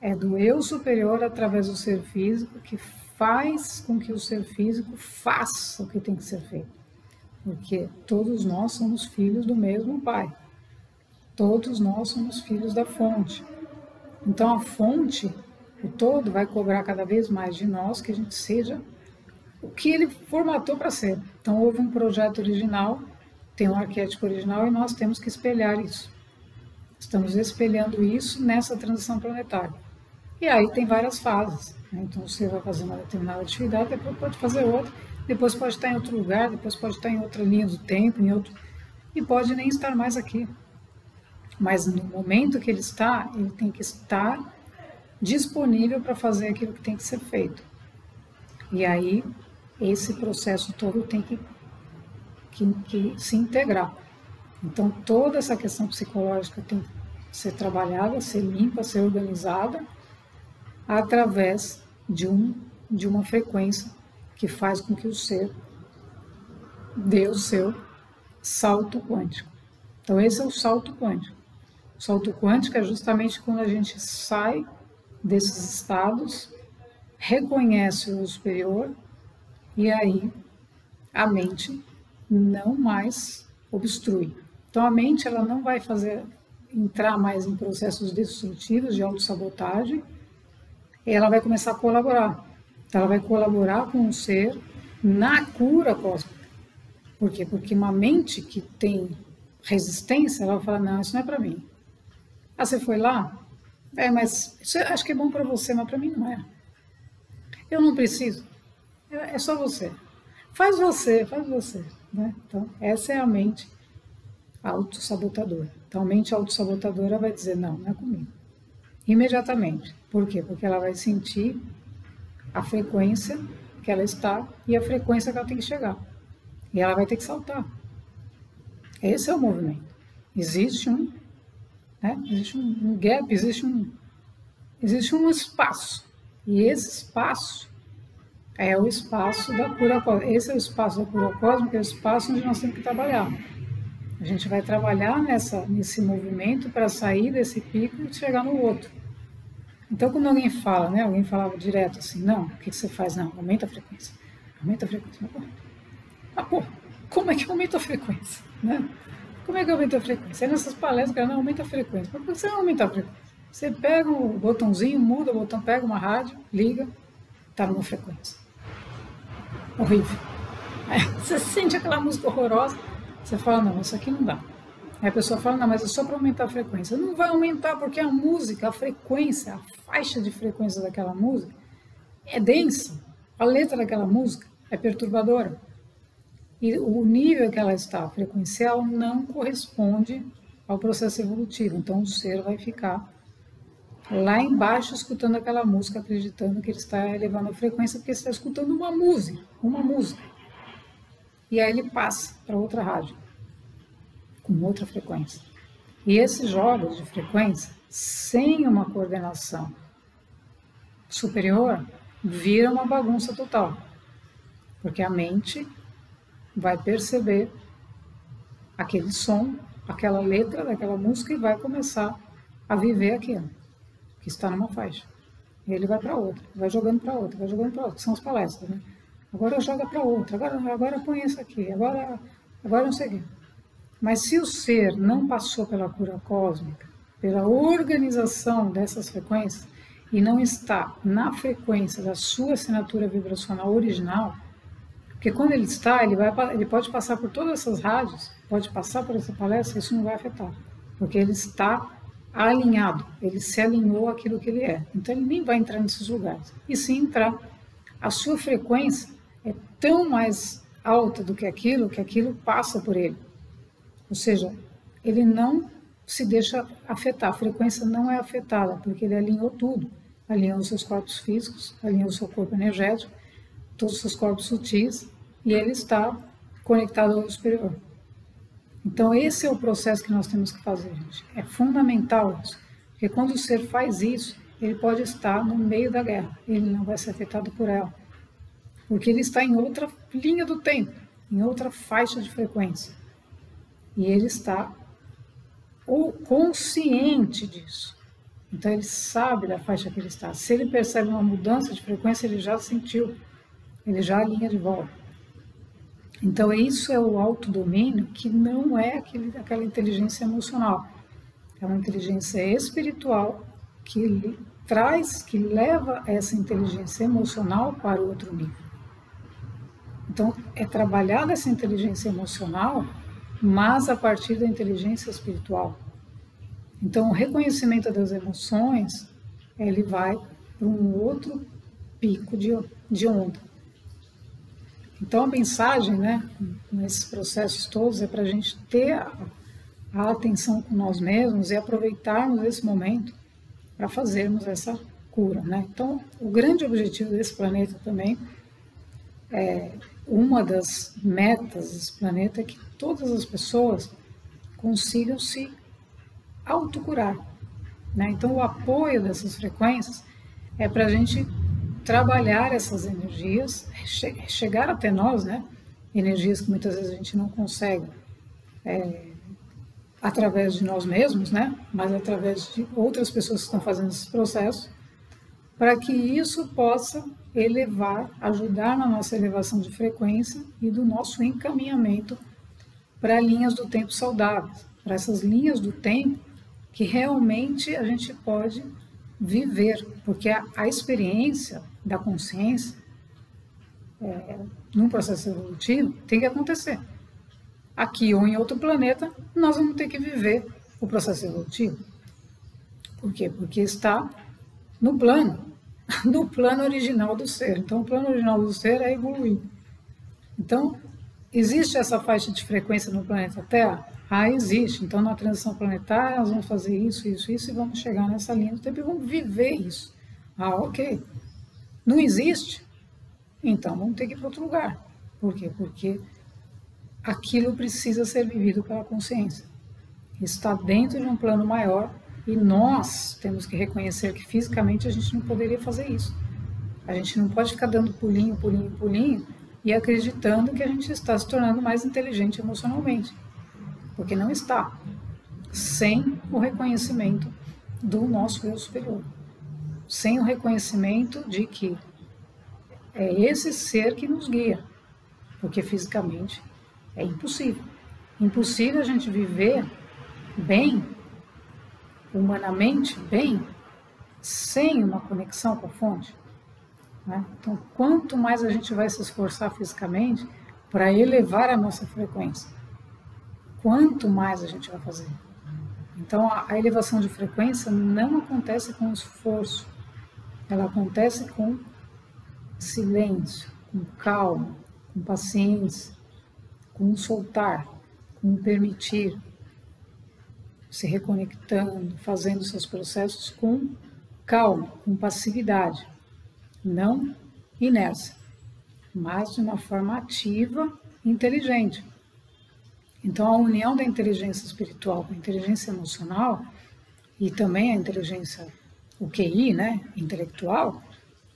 É do eu superior através do ser físico que faz com que o ser físico faça o que tem que ser feito. Porque todos nós somos filhos do mesmo Pai. Todos nós somos filhos da fonte. Então a fonte, o todo, vai cobrar cada vez mais de nós que a gente seja o que ele formatou para ser. Então houve um projeto original, tem um arquétipo original e nós temos que espelhar isso. Estamos espelhando isso nessa transição planetária. E aí tem várias fases, né? Então você vai fazer uma determinada atividade, depois pode fazer outra, depois pode estar em outro lugar, depois pode estar em outra linha do tempo, e pode nem estar mais aqui. Mas no momento que ele está, ele tem que estar disponível para fazer aquilo que tem que ser feito. E aí esse processo todo tem que se integrar. Então toda essa questão psicológica tem que ser trabalhada, ser limpa, ser organizada, através de uma frequência que faz com que o ser dê o seu salto quântico. Então esse é o salto quântico. O salto quântico é justamente quando a gente sai desses estados, reconhece o superior e aí a mente não mais obstrui. Então a mente ela não vai entrar mais em processos destrutivos de autossabotagem, e ela vai começar a colaborar. Ela vai colaborar com o ser na cura cósmica. Por quê? Porque uma mente que tem resistência, ela vai falar, não, isso não é para mim. Ah, você foi lá? Mas isso acho que é bom para você, mas para mim não é. Eu não preciso. É só você. Faz você. Né? Então, essa é a mente autossabotadora. Então, a mente autossabotadora vai dizer, não é comigo. Imediatamente. Por quê? Porque ela vai sentir a frequência que ela está e a frequência que ela tem que chegar. E ela vai ter que saltar. Esse é o movimento. Existe um gap, existe um espaço. E esse espaço é o espaço da cura cósmica. Esse é o espaço da cura cósmica, é o espaço onde nós temos que trabalhar. A gente vai trabalhar nesse movimento para sair desse pico e chegar no outro. Então, quando alguém fala, né? Alguém falava direto assim, não, o que você faz? Não, aumenta a frequência. Aumenta a frequência. Como é que aumenta a frequência? Né? Como é que aumenta a frequência? É nessas palestras que não aumenta a frequência. Por que você não aumenta a frequência? Você pega o botãozinho, muda o botão, pega uma rádio, liga, está numa frequência. Horrível. Aí você sente aquela música horrorosa, você fala, não, isso aqui não dá. Aí a pessoa fala, não, mas é só para aumentar a frequência. Não vai aumentar porque a música, a frequência, a faixa de frequência daquela música é densa. A letra daquela música é perturbadora. E o nível que ela está frequencial não corresponde ao processo evolutivo. Então o ser vai ficar lá embaixo escutando aquela música, acreditando que ele está elevando a frequência porque está escutando uma música. E aí ele passa para outra rádio, com outra frequência. E esses jogos de frequência, sem uma coordenação superior, vira uma bagunça total. Porque a mente vai perceber aquele som, aquela letra daquela música e vai começar a viver aquilo que está numa faixa. E ele vai para outra, vai jogando para outra, que são as palestras, né? Agora joga para outra, agora põe isso aqui, agora não sei o quê. Mas se o ser não passou pela cura cósmica, pela organização dessas frequências, e não está na frequência da sua assinatura vibracional original, porque quando ele está, ele pode passar por todas essas rádios, pode passar por essa palestra, isso não vai afetar, porque ele está alinhado, ele se alinhou àquilo que ele é. Então ele nem vai entrar nesses lugares. E se entrar, a sua frequência é tão mais alta do que aquilo passa por ele. Ou seja, ele não se deixa afetar, a frequência não é afetada, porque ele alinhou tudo. alinhando os seus corpos físicos, alinhando o seu corpo energético, todos os seus corpos sutis, e ele está conectado ao superior. Então esse é o processo que nós temos que fazer, gente. É fundamental isso, porque quando o ser faz isso, ele pode estar no meio da guerra, ele não vai ser afetado por ela, porque ele está em outra linha do tempo, em outra faixa de frequência, e ele está consciente disso. Então ele sabe da faixa que ele está. Se ele percebe uma mudança de frequência, ele já sentiu, ele já alinha de volta. Então isso é o autodomínio, que não é aquela inteligência emocional. É uma inteligência espiritual que traz, que leva essa inteligência emocional para o outro nível. Então é trabalhar essa inteligência emocional, mas a partir da inteligência espiritual. Então, o reconhecimento das emoções, ele vai para um outro pico de onda. Então, a mensagem, né, nesses processos todos, é para a gente ter a atenção com nós mesmos e aproveitarmos esse momento para fazermos essa cura, né? Então, o grande objetivo desse planeta também, uma das metas desse planeta é que todas as pessoas consigam se autocurar, né? Então o apoio dessas frequências é para a gente trabalhar essas energias, chegar até nós, né? Energias que muitas vezes a gente não consegue através de nós mesmos, né? Mas através de outras pessoas que estão fazendo esses processos, para que isso possa elevar, ajudar na nossa elevação de frequência e do nosso encaminhamento para linhas do tempo saudáveis, para essas linhas do tempo que realmente a gente pode viver, porque a experiência da consciência num processo evolutivo tem que acontecer. Aqui ou em outro planeta, nós vamos ter que viver o processo evolutivo. Por quê? Porque está no plano original do ser. Então, o plano original do ser é evoluir. Então, existe essa faixa de frequência no planeta Terra? Existe. Então, na transição planetária, nós vamos fazer isso e vamos chegar nessa linha do tempo e vamos viver isso. Ok. Não existe? Então, vamos ter que ir para outro lugar. Por quê? Porque aquilo precisa ser vivido pela consciência. Está dentro de um plano maior e nós temos que reconhecer que fisicamente a gente não poderia fazer isso. A gente não pode ficar dando pulinho e acreditando que a gente está se tornando mais inteligente emocionalmente. Porque não está, sem o reconhecimento do nosso eu superior, sem o reconhecimento de que é esse ser que nos guia, porque fisicamente é impossível. Impossível a gente viver bem, humanamente bem, sem uma conexão com a fonte, né? Então, quanto mais a gente vai se esforçar fisicamente para elevar a nossa frequência, quanto mais a gente vai fazer. Então, a elevação de frequência não acontece com esforço, ela acontece com silêncio, com calma, com paciência, com soltar, com permitir, se reconectando, fazendo seus processos com calma, com passividade, não inércia, mas de uma forma ativa e inteligente. Então, a união da inteligência espiritual com a inteligência emocional e também a inteligência, o QI, né, intelectual,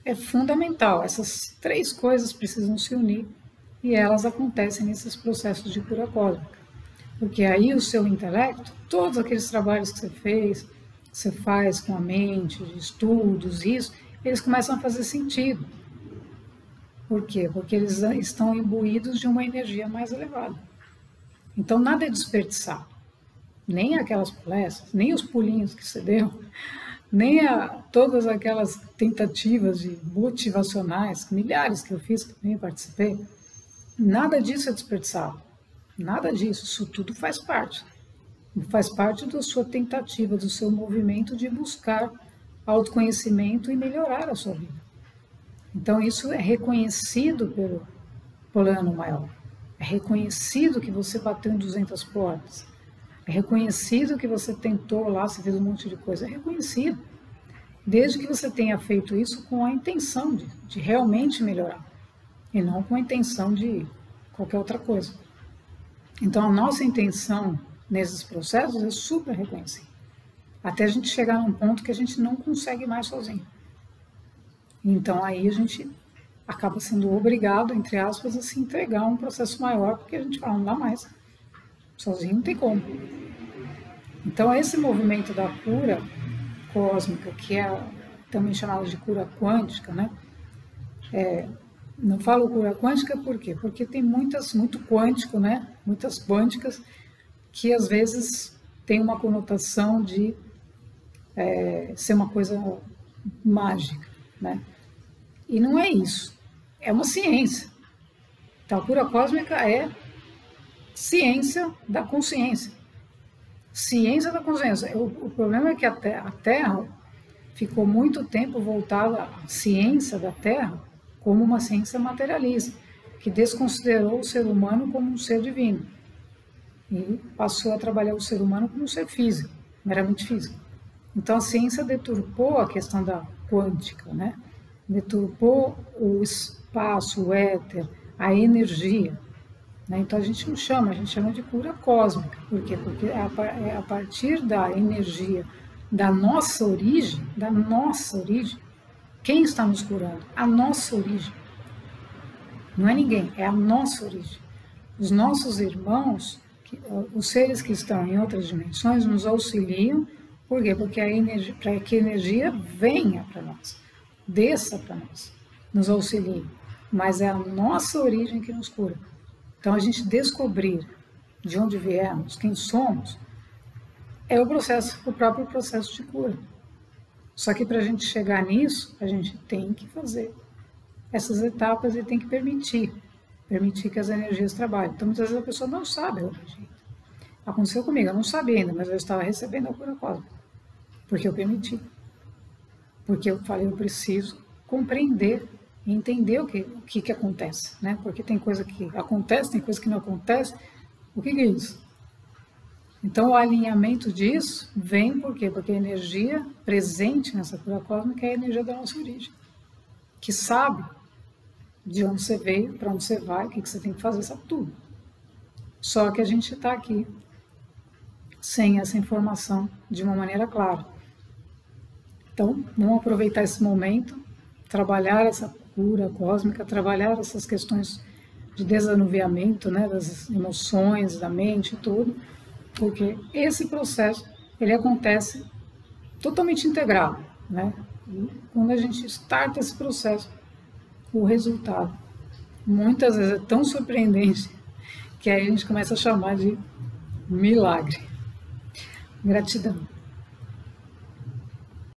é fundamental. Essas três coisas precisam se unir e elas acontecem nesses processos de cura cósmica. Porque aí o seu intelecto, todos aqueles trabalhos que você fez, que você faz com a mente, de estudos, isso, eles começam a fazer sentido. Por quê? Porque eles estão imbuídos de uma energia mais elevada. Então, nada é desperdiçado. Nem aquelas palestras, nem os pulinhos que você deu, nem todas aquelas tentativas de motivacionais, milhares que eu fiz, que também participei, nada disso é desperdiçado. Nada disso, isso tudo faz parte. Faz parte da sua tentativa, do seu movimento de buscar autoconhecimento e melhorar a sua vida. Então, isso é reconhecido pelo plano maior. É reconhecido que você bateu em 200 portas. É reconhecido que você tentou lá, você fez um monte de coisa. É reconhecido. desde que você tenha feito isso com a intenção de realmente melhorar, e não com a intenção de qualquer outra coisa. Então, a nossa intenção nesses processos é super reconhecida, até a gente chegar num ponto que a gente não consegue mais sozinho. Então, aí a gente acaba sendo obrigado, entre aspas, a se entregar a um processo maior, porque a gente fala, não dá mais, sozinho não tem como. Então, esse movimento da cura cósmica, que é também chamado de cura quântica, né? Não falo cura quântica por quê? Porque tem muito quântico, né? Muitas quânticas que às vezes tem uma conotação de ser uma coisa mágica, né? E não é isso, é uma ciência. Então, a cura cósmica é ciência da consciência. Ciência da consciência. O problema é que a Terra ficou muito tempo voltada à ciência da Terra como uma ciência materialista, que desconsiderou o ser humano como um ser divino e passou a trabalhar o ser humano como um ser físico, meramente físico. Então a ciência deturpou a questão da quântica, né? Deturpou o espaço, o éter, a energia. Né? Então a gente não chama, a gente chama de cura cósmica. Por quê? Porque é a partir da energia da nossa origem, quem está nos curando? A nossa origem. Não é ninguém, é a nossa origem. Os nossos irmãos, os seres que estão em outras dimensões, nos auxiliam. Por quê? Porque para que a energia venha para nós, desça para nós, nos auxilie. Mas é a nossa origem que nos cura. Então, a gente descobrir de onde viemos, quem somos, é o próprio processo de cura. Só que para a gente chegar nisso, a gente tem que fazer essas etapas e tem que permitir que as energias trabalhem. Então, muitas vezes a pessoa não sabe a origem. Aconteceu comigo, eu não sabia ainda, mas eu estava recebendo a cura cósmica, porque eu permiti. Porque eu falei, eu preciso compreender, entender o que acontece, né? Porque tem coisa que acontece, tem coisa que não acontece. O que é isso? Então, o alinhamento disso vem por quê? Porque a energia presente nessa cura cósmica é a energia da nossa origem, que sabe de onde você veio, para onde você vai, o que você tem que fazer, sabe tudo. Só que a gente está aqui sem essa informação de uma maneira clara. Então, vamos aproveitar esse momento, trabalhar essa cura cósmica, trabalhar essas questões de desanuviamento, né, das emoções, da mente e tudo, porque esse processo, ele acontece totalmente integrado, né? E quando a gente starta esse processo, o resultado, muitas vezes é tão surpreendente, que aí a gente começa a chamar de milagre. Gratidão.